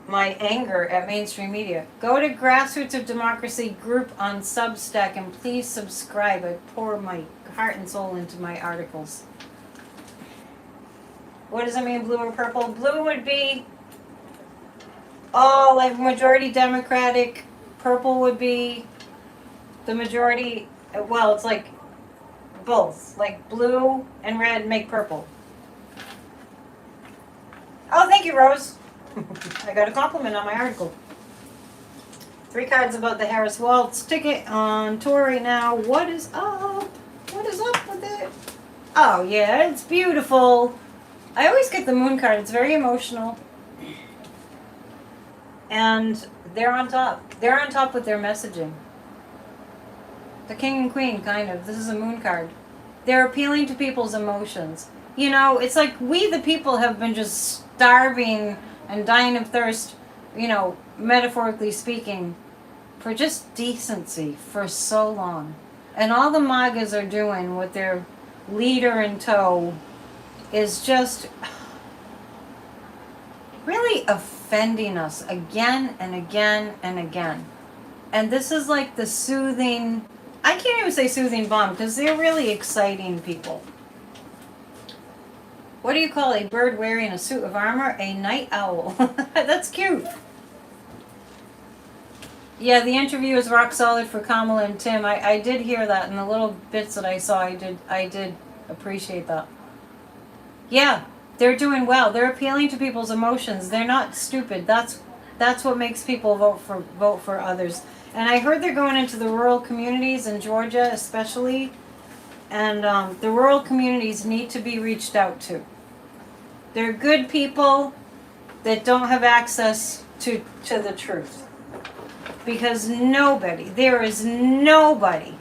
anger at mainstream media. Go to Grassroots of Democracy group on Substack and please subscribe. I pour my heart and soul into my articles. What does it mean, blue or purple? Blue would be all like majority Democratic. Purple would be the majority. Well, it's like both. Like blue and red make purple. Oh, thank you, Rose. I got a compliment on my article. 3 cards about the Harris-Walz ticket on tour right now. What is up? What is up with it? Oh, yeah, it's beautiful. I always get the moon card. It's very emotional. And they're on top. They're on top with their messaging. The king and queen, kind of. This is a moon card. They're appealing to people's emotions. You know, it's like we, the people, have been just starving and dying of thirst, you know, metaphorically speaking, for just decency for so long. And all the MAGAs are doing with their leader in tow is just really offending us again and again and again. And this is like the soothing, I can't even say soothing bomb because they're really exciting people. What do you call a bird wearing a suit of armor? A night owl. That's cute. Yeah, the interview is rock solid for Kamala and Tim. I did hear that in the little bits that I saw. I did appreciate that. Yeah, they're doing well. They're appealing to people's emotions. They're not stupid. That's what makes people vote for others. And I heard they're going into the rural communities in Georgia especially. And the rural communities need to be reached out to. They're good people that don't have access to the truth. Because there is nobody.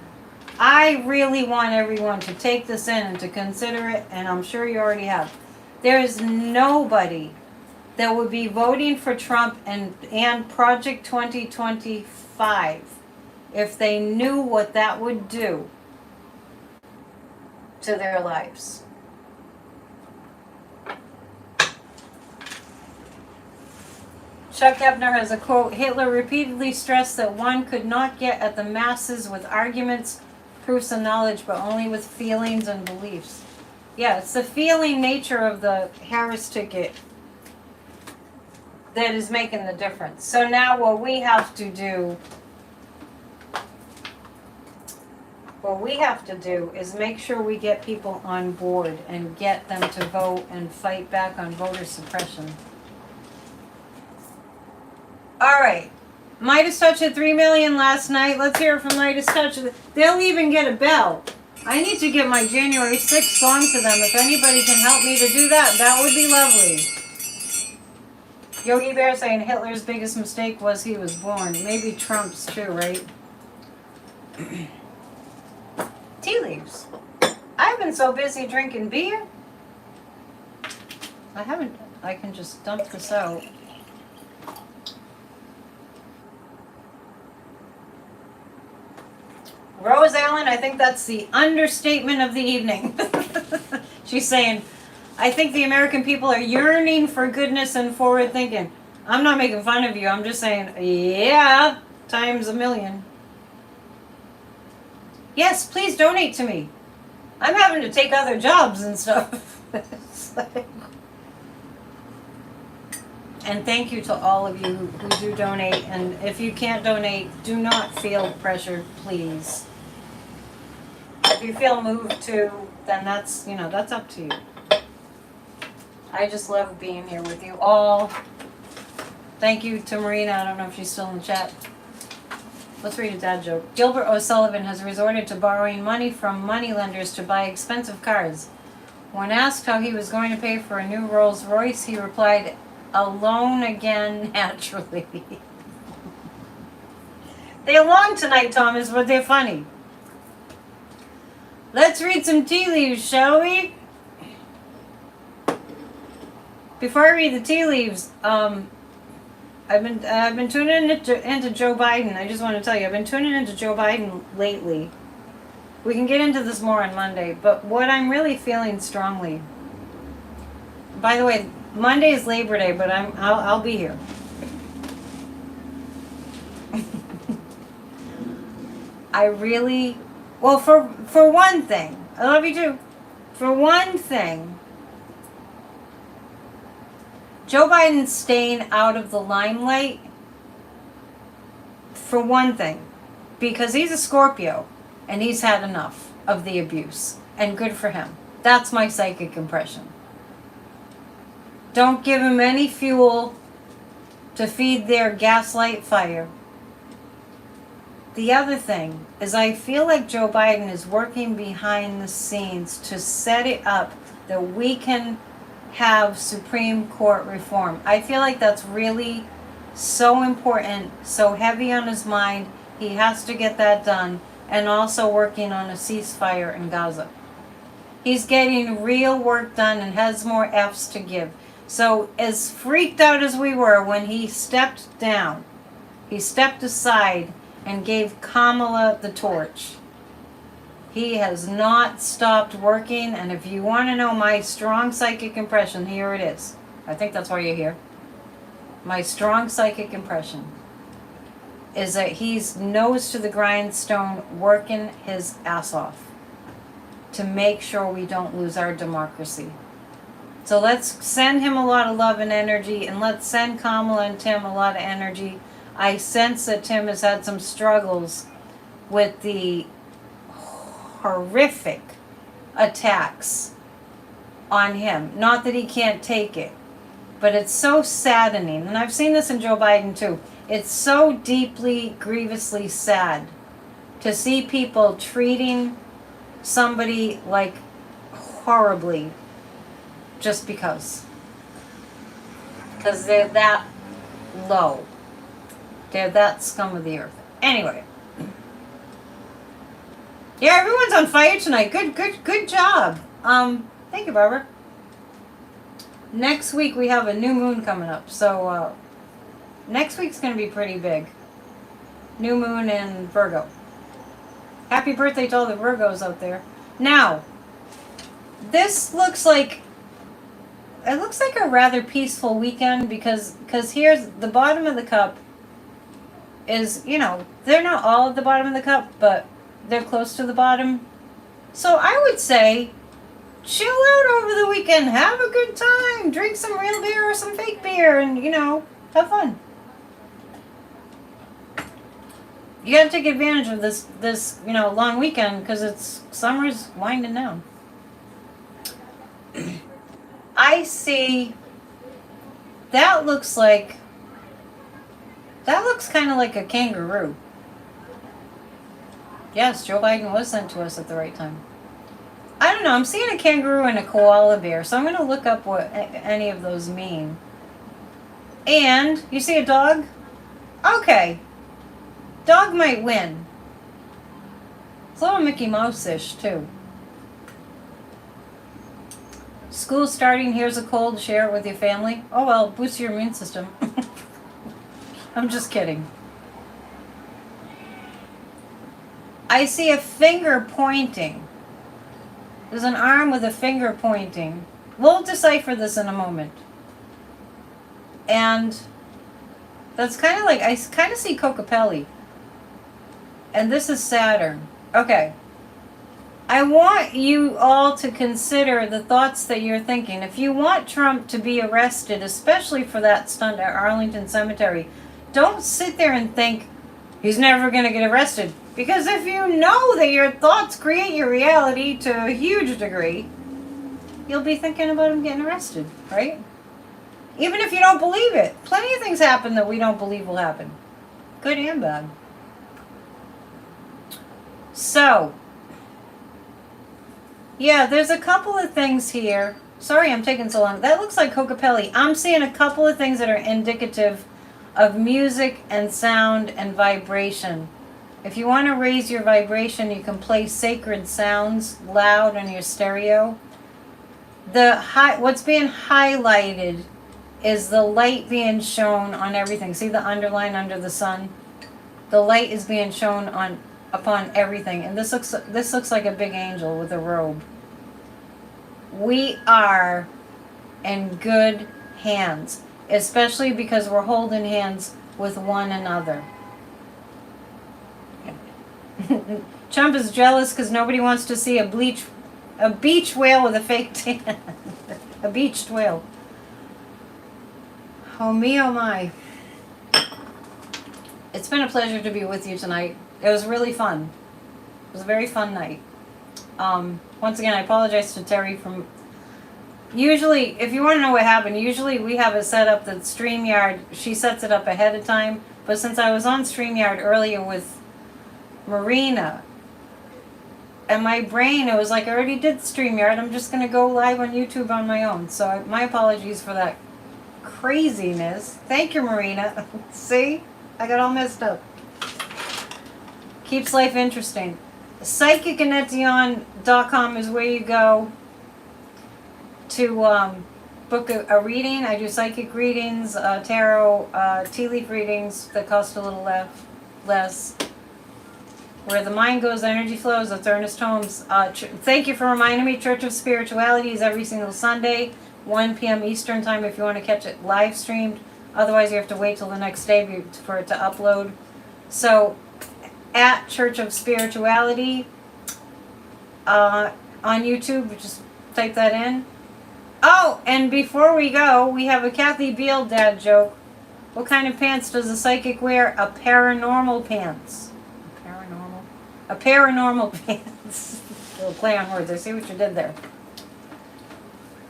I really want everyone to take this in and to consider it, and I'm sure you already have. There is nobody that would be voting for Trump and Project 2025 if they knew what that would do to their lives. Chuck Ebner has a quote, Hitler repeatedly stressed that one could not get at the masses with arguments, proofs, and knowledge, but only with feelings and beliefs. Yeah, it's the feeling nature of the Harris ticket that is making the difference. So now what we have to do is make sure we get people on board and get them to vote and fight back on voter suppression. All right. Midas Touch had 3 million last night. Let's hear it from Midas Touch. They'll even get a bell. I need to get my January 6th song to them. If anybody can help me to do that, that would be lovely. Yogi Bear saying Hitler's biggest mistake was he was born. Maybe Trump's too, right? Tea leaves. I've been so busy drinking beer. I can just dump this out. Rose Allen, I think that's the understatement of the evening. She's saying, I think the American people are yearning for goodness and forward thinking. I'm not making fun of you. I'm just saying, yeah, times a million. Yes, please donate to me. I'm having to take other jobs and stuff. And thank you to all of you who do donate. And if you can't donate, do not feel pressured, please. If you feel moved to, then that's, that's up to you. I just love being here with you all. Thank you to Marina. I don't know if she's still in the chat. Let's read a dad joke. Gilbert O'Sullivan has resorted to borrowing money from moneylenders to buy expensive cars. When asked how he was going to pay for a new Rolls Royce, he replied, alone again, naturally. They're long tonight, Thomas, but they're funny. Let's read some tea leaves, shall we? Before I read the tea leaves, I've been tuning into Joe Biden. I just want to tell you, I've been tuning into Joe Biden lately. We can get into this more on Monday, but what I'm really feeling strongly. By the way, Monday is Labor Day, but I'll be here. I really, well, for one thing, I love you too. For one thing, Joe Biden's staying out of the limelight, for one thing, because he's a Scorpio and he's had enough of the abuse, and good for him. That's my psychic impression. Don't give him any fuel to feed their gaslight fire. The other thing is, I feel like Joe Biden is working behind the scenes to set it up that we can have Supreme Court reform. I feel like that's really so important, so heavy on his mind. He has to get that done, and also working on a ceasefire in Gaza. He's getting real work done and has more F's to give. So as freaked out as we were when he stepped down, he stepped aside and gave Kamala the torch. He has not stopped working, and if you want to know my strong psychic impression, here it is. I think that's why you're here. My strong psychic impression is that he's nose to the grindstone, working his ass off to make sure we don't lose our democracy. So let's send him a lot of love and energy, and let's send Kamala and Tim a lot of energy. I sense that Tim has had some struggles with the horrific attacks on him. Not that he can't take it, but it's so saddening. And I've seen this in Joe Biden too. It's so deeply, grievously sad to see people treating somebody like horribly just because they're that low. They're that scum of the earth. Anyway. Yeah, everyone's on fire tonight. Good job. Thank you, Barbara. Next week we have a new moon coming up. So, next week's going to be pretty big. New moon in Virgo. Happy birthday to all the Virgos out there. Now, this looks like, it looks like a rather peaceful weekend because here's the bottom of the cup is, they're not all at the bottom of the cup, but they're close to the bottom. So I would say, chill out over the weekend. Have a good time. Drink some real beer or some fake beer and, have fun. You gotta take advantage of this long weekend because summer's winding down. I see, that looks kind of like a kangaroo. Yes, Joe Biden was sent to us at the right time. I don't know, I'm seeing a kangaroo and a koala bear, so I'm going to look up what any of those mean. And, you see a dog? Okay. Dog might win. It's a little Mickey Mouse-ish, too. School starting, here's a cold, share it with your family. Oh well, boost your immune system. I'm just kidding. I see a finger pointing. There's an arm with a finger pointing. We'll decipher this in a moment. And that's kind of like, I kind of see Cocapelli. And this is Saturn. Okay. I want you all to consider the thoughts that you're thinking. If you want Trump to be arrested, especially for that stunt at Arlington Cemetery, don't sit there and think he's never going to get arrested. Because if you know that your thoughts create your reality to a huge degree, you'll be thinking about him getting arrested, right? Even if you don't believe it. Plenty of things happen that we don't believe will happen. Good and bad. So, yeah, there's a couple of things here. Sorry I'm taking so long. That looks like Cocapelli. I'm seeing a couple of things that are indicative of music and sound and vibration. If you want to raise your vibration, you can play sacred sounds loud on your stereo. What's being highlighted is the light being shown on everything. See the underline under the sun? The light is being shown upon everything. And this looks like a big angel with a robe. We are in good hands, especially because we're holding hands with one another. Trump is jealous because nobody wants to see a beach whale with a fake tan. A beached whale. Oh me, oh my. It's been a pleasure to be with you tonight. It was really fun. It was a very fun night. Once again, I apologize to Terry from... Usually, if you want to know what happened, usually we have it set up that StreamYard, she sets it up ahead of time. But since I was on StreamYard earlier with Marina, and my brain, it was like I already did StreamYard, I'm just going to go live on YouTube on my own. So my apologies for that craziness. Thank you, Marina. See? I got all messed up. Keeps life interesting. PsychicAnnetteDion.com is where you go to book a reading. I do psychic readings, tarot, tea leaf readings that cost a little less. Where the mind goes, energy flows. That's Ernest Holmes. Thank you for reminding me. Church of Spirituality is every single Sunday, 1 p.m. Eastern time if you want to catch it live streamed. Otherwise, you have to wait till the next day for it to upload. So, at Church of Spirituality on YouTube, just type that in. Oh, and before we go, we have a Kathy Beal dad joke. What kind of pants does a psychic wear? A paranormal pants. A paranormal pants. A little play on words. I see what you did there.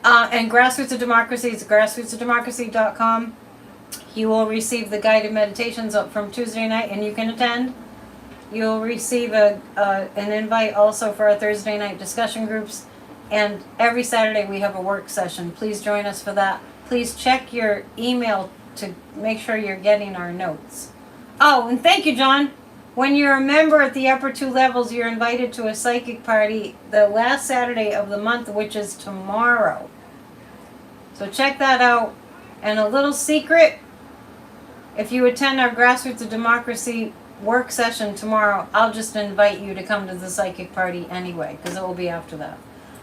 And Grassroots of Democracy is grassrootsofdemocracy.com. You will receive the guided meditations up from Tuesday night, and you can attend. You'll receive an invite also for our Thursday night discussion groups. And every Saturday we have a work session. Please join us for that. Please check your email to make sure you're getting our notes. Oh, and thank you, John. When you're a member at the upper 2 levels, you're invited to a psychic party the last Saturday of the month, which is tomorrow. So check that out. And a little secret, if you attend our Grassroots of Democracy work session tomorrow, I'll just invite you to come to the psychic party anyway, because it will be after that.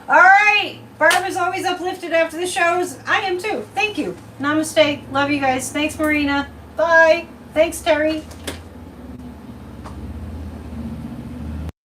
All right. Barbara's always uplifted after the shows. I am too. Thank you. Namaste. Love you guys. Thanks, Marina. Bye. Thanks, Terry.